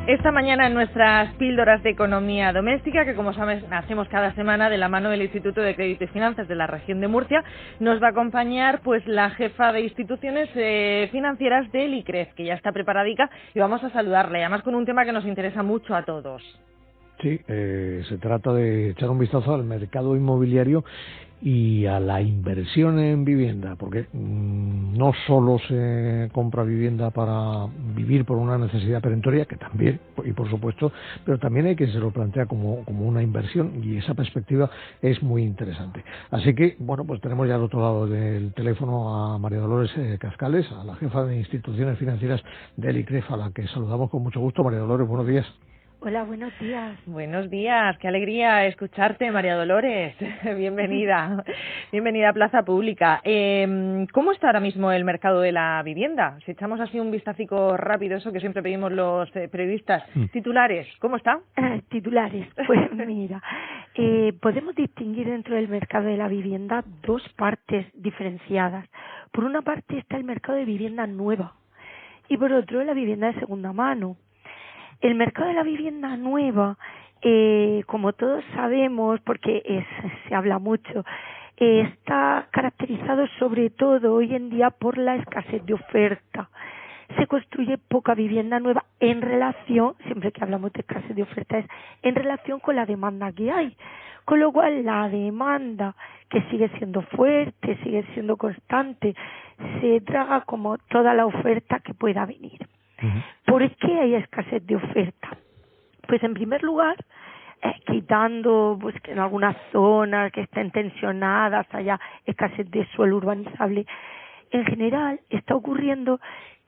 Esta mañana en nuestras píldoras de economía doméstica, que como saben hacemos cada semana de la mano del Instituto de Crédito y Finanzas de la región de Murcia, nos va a acompañar pues la jefa de instituciones financieras del ICREF, que ya está preparadica, y vamos a saludarle, además con un tema que nos interesa mucho a todos. Sí, se trata de echar un vistazo al mercado inmobiliario y a la inversión en vivienda, porque no solo se compra vivienda para vivir por una necesidad perentoria, que también, y por supuesto, pero también hay que se lo plantea como una inversión, y esa perspectiva es muy interesante. Así que, bueno, pues tenemos ya al otro lado del teléfono a María Dolores Cascales, a la jefa de instituciones financieras del ICREF, a la que saludamos con mucho gusto. María Dolores, buenos días. Hola, buenos días. Buenos días, qué alegría escucharte, María Dolores. Bienvenida, bienvenida a Plaza Pública. ¿Cómo está ahora mismo el mercado de la vivienda? Si echamos así un vistacico rápido, eso que siempre pedimos los periodistas, titulares, ¿cómo está? Titulares, pues mira, podemos distinguir dentro del mercado de la vivienda dos partes diferenciadas. Por una parte está el mercado de vivienda nueva y por otro la vivienda de segunda mano. El mercado de la vivienda nueva, como todos sabemos, porque se habla mucho, está caracterizado sobre todo hoy en día por la escasez de oferta. Se construye poca vivienda nueva en relación, siempre que hablamos de escasez de oferta, es en relación con la demanda que hay. Con lo cual la demanda, que sigue siendo fuerte, sigue siendo constante, se traga como toda la oferta que pueda venir. ¿Por qué hay escasez de oferta? Pues en primer lugar, quitando pues que en algunas zonas que estén tensionadas haya escasez de suelo urbanizable, en general está ocurriendo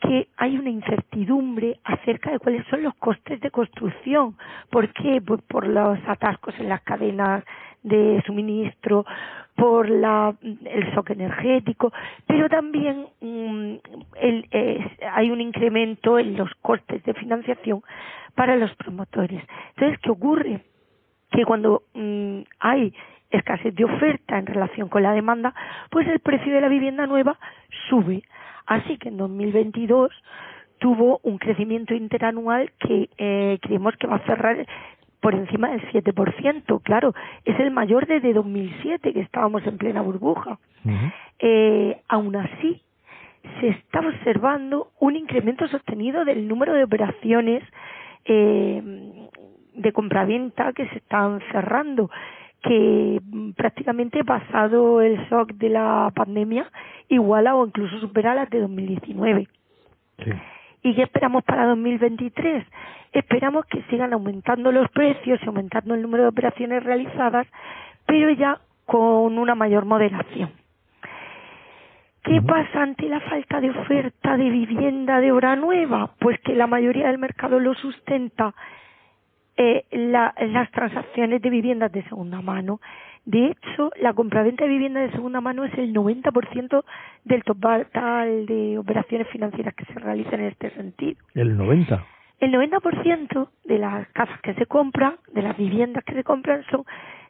que hay una incertidumbre acerca de cuáles son los costes de construcción. ¿Por qué? Pues por los atascos en las cadenas de suministro, por el shock energético, pero también hay un incremento en los costes de financiación para los promotores. Entonces, ¿qué ocurre? Que cuando hay escasez de oferta en relación con la demanda, pues el precio de la vivienda nueva sube. Así que en 2022 tuvo un crecimiento interanual que creemos que va a cerrar por encima del 7%. Claro, es el mayor desde 2007, que estábamos en plena burbuja. Aún así, se está observando un incremento sostenido del número de operaciones de compraventa que se están cerrando, que prácticamente pasado el shock de la pandemia iguala o incluso supera las de 2019. Sí. ¿Y qué esperamos para 2023? Esperamos que sigan aumentando los precios y aumentando el número de operaciones realizadas, pero ya con una mayor moderación. ¿Qué pasa ante la falta de oferta de vivienda de obra nueva? Pues que la mayoría del mercado lo sustenta las transacciones de viviendas de segunda mano. De hecho, la compraventa de vivienda de segunda mano es el 90% del total de operaciones financieras que se realizan en este sentido. ¿El 90%? El 90% de las casas que se compran, de las viviendas que se compran, son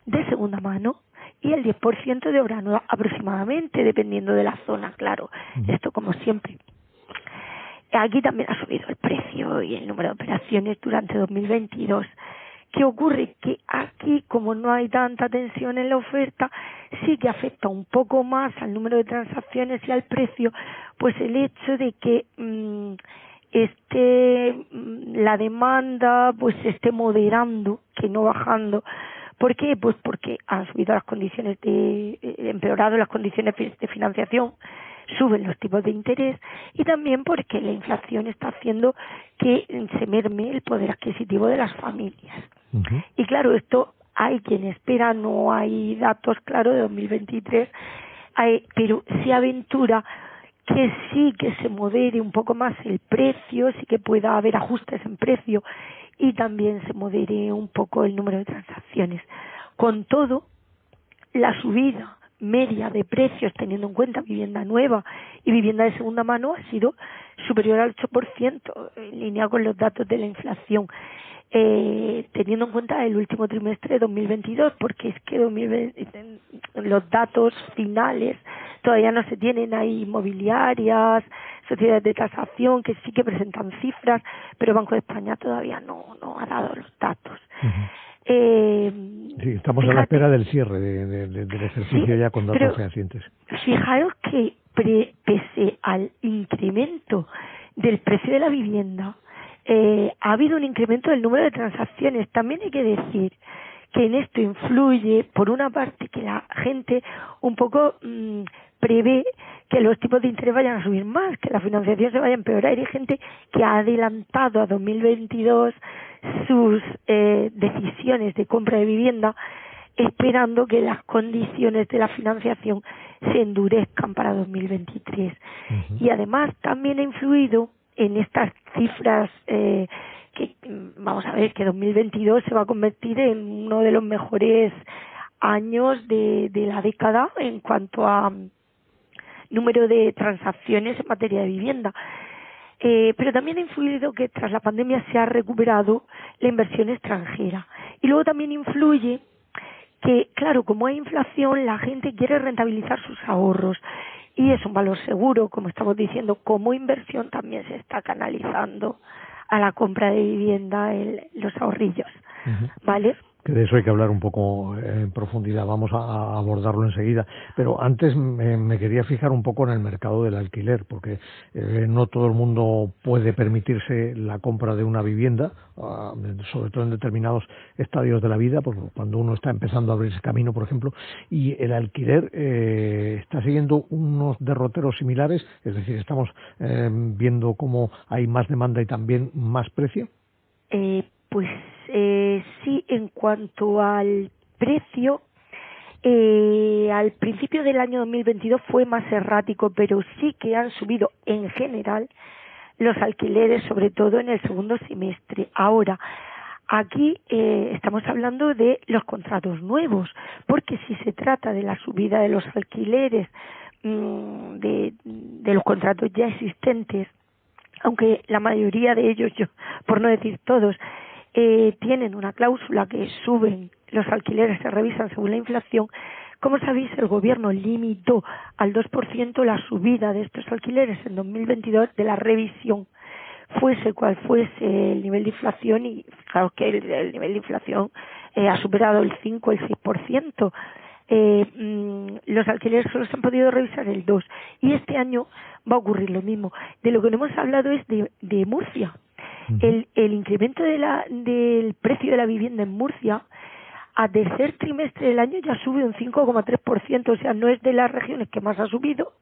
de segunda mano, y el 10% de obra nueva aproximadamente, dependiendo de la zona, claro. Esto como siempre. Aquí también ha subido el precio y el número de operaciones durante 2022. ¿Qué ocurre? Que aquí, como no hay tanta tensión en la oferta, sí que afecta un poco más al número de transacciones y al precio, pues el hecho de que la demanda pues se esté moderando, que no bajando. ¿Por qué? Pues porque han subido las condiciones empeorado las condiciones de financiación, suben los tipos de interés, y también porque la inflación está haciendo que se merme el poder adquisitivo de las familias. Y claro, esto hay quien espera, no hay datos claros de 2023, pero se aventura que sí que se modere un poco más el precio, sí que pueda haber ajustes en precio y también se modere un poco el número de transacciones. Con todo, la subida media de precios, teniendo en cuenta vivienda nueva y vivienda de segunda mano, ha sido superior al 8%, en línea con los datos de la inflación, teniendo en cuenta el último trimestre de 2022, porque es que los datos finales Todavía no se tienen ahí inmobiliarias, sociedades de tasación que sí que presentan cifras, pero Banco de España todavía no ha dado los datos. Sí, estamos a la espera del cierre del ejercicio, sí, ya con datos fehacientes. Fijaros que pese al incremento del precio de la vivienda, ha habido un incremento del número de transacciones. También hay que decir que en esto influye, por una parte, que la gente un poco prevé que los tipos de interés vayan a subir más, que la financiación se vaya a empeorar. Hay gente que ha adelantado a 2022 sus decisiones de compra de vivienda, esperando que las condiciones de la financiación se endurezcan para 2023. Y además también ha influido en estas cifras que vamos a ver que 2022 se va a convertir en uno de los mejores años de la década en cuanto a número de transacciones en materia de vivienda. Pero también ha influido que tras la pandemia se ha recuperado la inversión extranjera. Y luego también influye que, claro, como hay inflación, la gente quiere rentabilizar sus ahorros y es un valor seguro, como estamos diciendo, como inversión también se está canalizando a la compra de vivienda los ahorrillos, ¿vale? Que de eso hay que hablar un poco en profundidad, vamos a abordarlo enseguida, pero antes me quería fijar un poco en el mercado del alquiler, porque no todo el mundo puede permitirse la compra de una vivienda, sobre todo en determinados estadios de la vida, pues cuando uno está empezando a abrirse camino, por ejemplo, y el alquiler está siguiendo unos derroteros similares, es decir, estamos viendo cómo hay más demanda y también más precio. Pues sí, en cuanto al precio, al principio del año 2022 fue más errático, pero sí que han subido en general los alquileres, sobre todo en el segundo semestre. Ahora, aquí estamos hablando de los contratos nuevos, porque si se trata de la subida de los alquileres de los contratos ya existentes, aunque la mayoría de ellos, por no decir todos, tienen una cláusula que suben los alquileres, se revisan según la inflación. Como sabéis, el gobierno limitó al 2% la subida de estos alquileres en 2022 de la revisión, fuese cual fuese el nivel de inflación, y fijaos que el nivel de inflación ha superado el 5, el 6%. Los alquileres solo se han podido revisar el 2%, y este año va a ocurrir lo mismo. De lo que no hemos hablado es de Murcia. El incremento del precio de la vivienda en Murcia a tercer trimestre del año ya sube un 5,3%, o sea, no es de las regiones que más ha subido,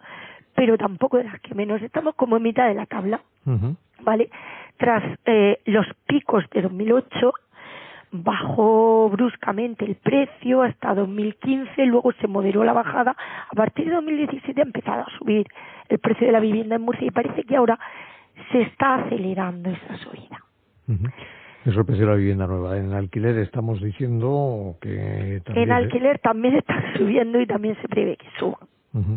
pero tampoco de las que menos. Estamos como en mitad de la tabla, ¿vale? Tras los picos de 2008, bajó bruscamente el precio hasta 2015, luego se moderó la bajada. A partir de 2017 ha empezado a subir el precio de la vivienda en Murcia y parece que ahora se está acelerando esa subida. Eso es el precio de la vivienda nueva. En alquiler estamos diciendo que también... En alquiler también está subiendo y también se prevé que suba.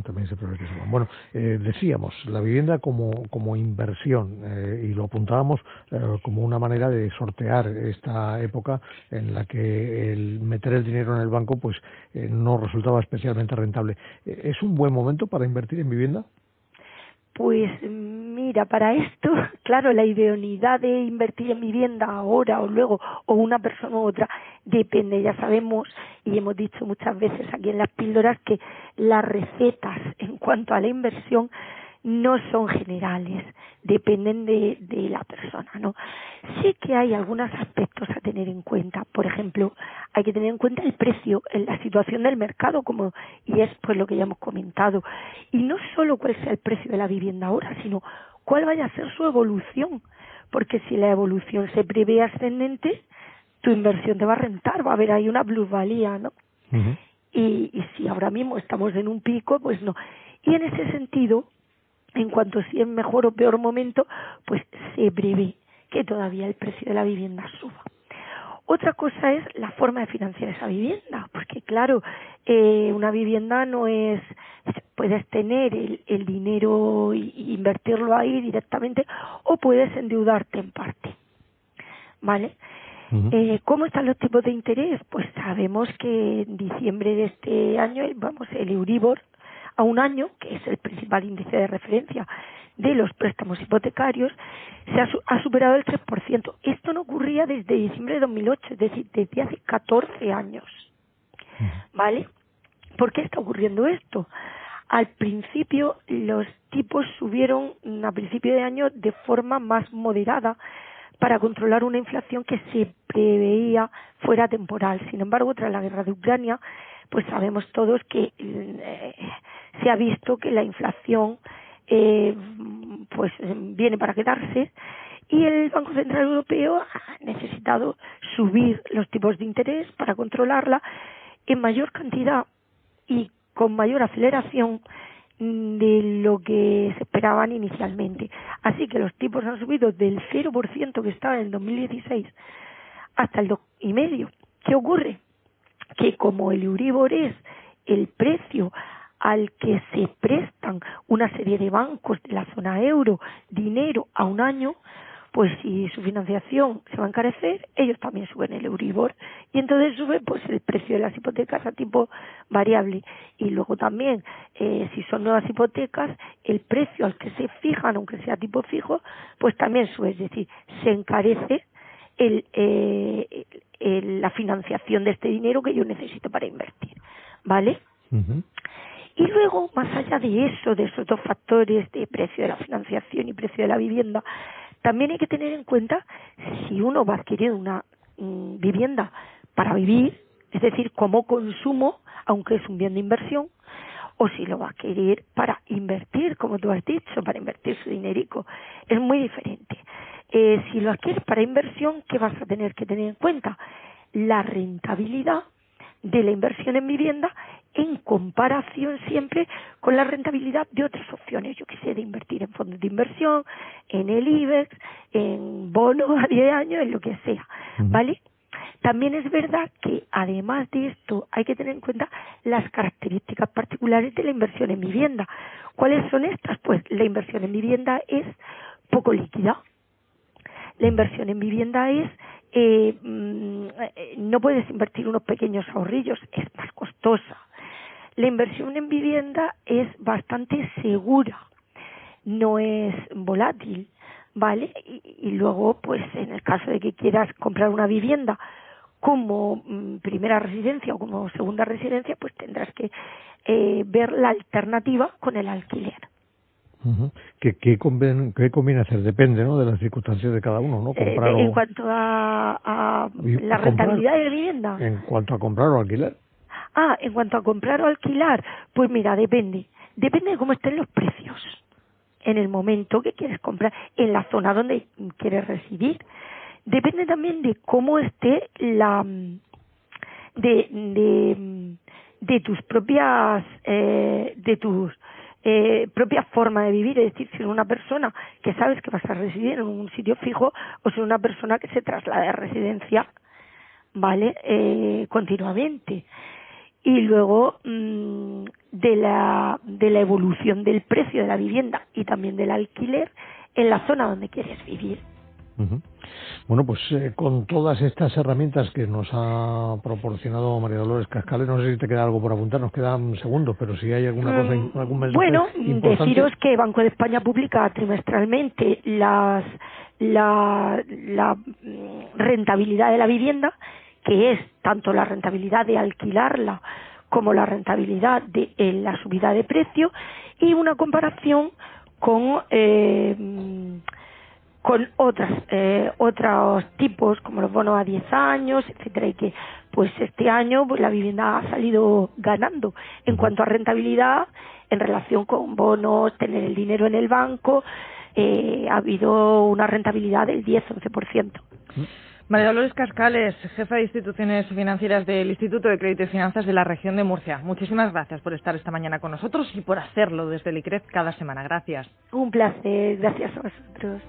También se prevé que suba. Bueno, decíamos, la vivienda como inversión, y lo apuntábamos como una manera de sortear esta época en la que el meter el dinero en el banco pues no resultaba especialmente rentable. ¿Es un buen momento para invertir en vivienda? Pues mira, para esto, claro, la idoneidad de invertir en vivienda ahora o luego, o una persona u otra, depende. Ya sabemos y hemos dicho muchas veces aquí en las píldoras que las recetas en cuanto a la inversión no son generales, dependen de la persona, ¿no? Sí que hay algunos aspectos a tener en cuenta. Por ejemplo, hay que tener en cuenta el precio, la situación del mercado, y es pues lo que ya hemos comentado. Y no solo cuál sea el precio de la vivienda ahora, sino cuál vaya a ser su evolución. Porque si la evolución se prevé ascendente, tu inversión te va a rentar, va a haber ahí una plusvalía, ¿no? Y si ahora mismo estamos en un pico, pues no. Y en ese sentido, en cuanto a si es mejor o peor momento, pues se prevé que todavía el precio de la vivienda suba. Otra cosa es la forma de financiar esa vivienda, porque claro, una vivienda no es, puedes tener el dinero e invertirlo ahí directamente, o puedes endeudarte en parte, ¿vale? ¿Cómo están los tipos de interés? Pues sabemos que en diciembre de este año, el Euribor a un año, que es el principal índice de referencia de los préstamos hipotecarios, ha superado el 3%. Esto no ocurría desde diciembre de 2008, es decir, desde hace 14 años. ¿Vale? ¿Por qué está ocurriendo esto? Al principio los tipos subieron a principio de año de forma más moderada para controlar una inflación que se preveía fuera temporal. Sin embargo, tras la guerra de Ucrania, pues sabemos todos que se ha visto que la inflación pues viene para quedarse y el Banco Central Europeo ha necesitado subir los tipos de interés para controlarla en mayor cantidad y con mayor aceleración de lo que se esperaban inicialmente. Así que los tipos han subido del 0% que estaba en 2016 hasta el 2,5%. ¿Qué ocurre? Que como el Euribor es el precio al que se prestan una serie de bancos de la zona euro dinero a un año, pues si su financiación se va a encarecer, ellos también suben el Euribor y entonces sube pues el precio de las hipotecas a tipo variable. Y luego también, si son nuevas hipotecas, el precio al que se fijan, aunque sea tipo fijo, pues también sube, es decir, se encarece la financiación de este dinero que yo necesito para invertir, ¿vale? Uh-huh. Y luego, más allá de eso, de esos dos factores de precio de la financiación y precio de la vivienda, también hay que tener en cuenta si uno va a adquirir una vivienda para vivir, es decir, como consumo, aunque es un bien de inversión, o si lo va a adquirir para invertir, como tú has dicho, para invertir su dinerico. Es muy diferente. Si lo adquieres para inversión, ¿qué vas a tener que tener en cuenta? La rentabilidad de la inversión en vivienda en comparación siempre con la rentabilidad de otras opciones, yo que sé, de invertir en fondos de inversión, en el IBEX, en bonos a 10 años, en lo que sea, ¿vale? También es verdad que además de esto hay que tener en cuenta las características particulares de la inversión en vivienda. ¿Cuáles son estas? Pues la inversión en vivienda es poco líquida. La inversión en vivienda es no puedes invertir unos pequeños ahorrillos, es más costosa. La inversión en vivienda es bastante segura, no es volátil, ¿vale? Y luego, pues en el caso de que quieras comprar una vivienda como primera residencia o como segunda residencia, pues tendrás que ver la alternativa con el alquiler. Uh-huh. ¿Qué conviene hacer? Depende, ¿no?, de las circunstancias de cada uno, ¿no? Comprar en cuanto a la rentabilidad de la vivienda. En cuanto a comprar o alquilar. En cuanto a comprar o alquilar, pues mira, depende de cómo estén los precios en el momento que quieres comprar, en la zona donde quieres residir. Depende también de cómo esté la de tus propias propia forma de vivir, es decir, si eres una persona que sabes que vas a residir en un sitio fijo o si eres una persona que se traslada de residencia, ¿vale? Continuamente. Y luego de la evolución del precio de la vivienda y también del alquiler en la zona donde quieres vivir. Uh-huh. Bueno, pues con todas estas herramientas que nos ha proporcionado María Dolores Cascales, no sé si te queda algo por apuntar, nos quedan segundos, pero si hay alguna cosa, algún mensaje importante. Deciros que Banco de España publica trimestralmente la rentabilidad de la vivienda, que es tanto la rentabilidad de alquilarla como la rentabilidad de la subida de precio, y una comparación con otros tipos como los bonos a 10 años, etcétera, y que pues este año pues la vivienda ha salido ganando en cuanto a rentabilidad en relación con bonos, tener el dinero en el banco, ha habido una rentabilidad del 10-11%. María Dolores Cascales, jefa de instituciones financieras del Instituto de Crédito y Finanzas de la región de Murcia. Muchísimas gracias por estar esta mañana con nosotros y por hacerlo desde el ICREF cada semana. Gracias. Un placer, gracias a vosotros.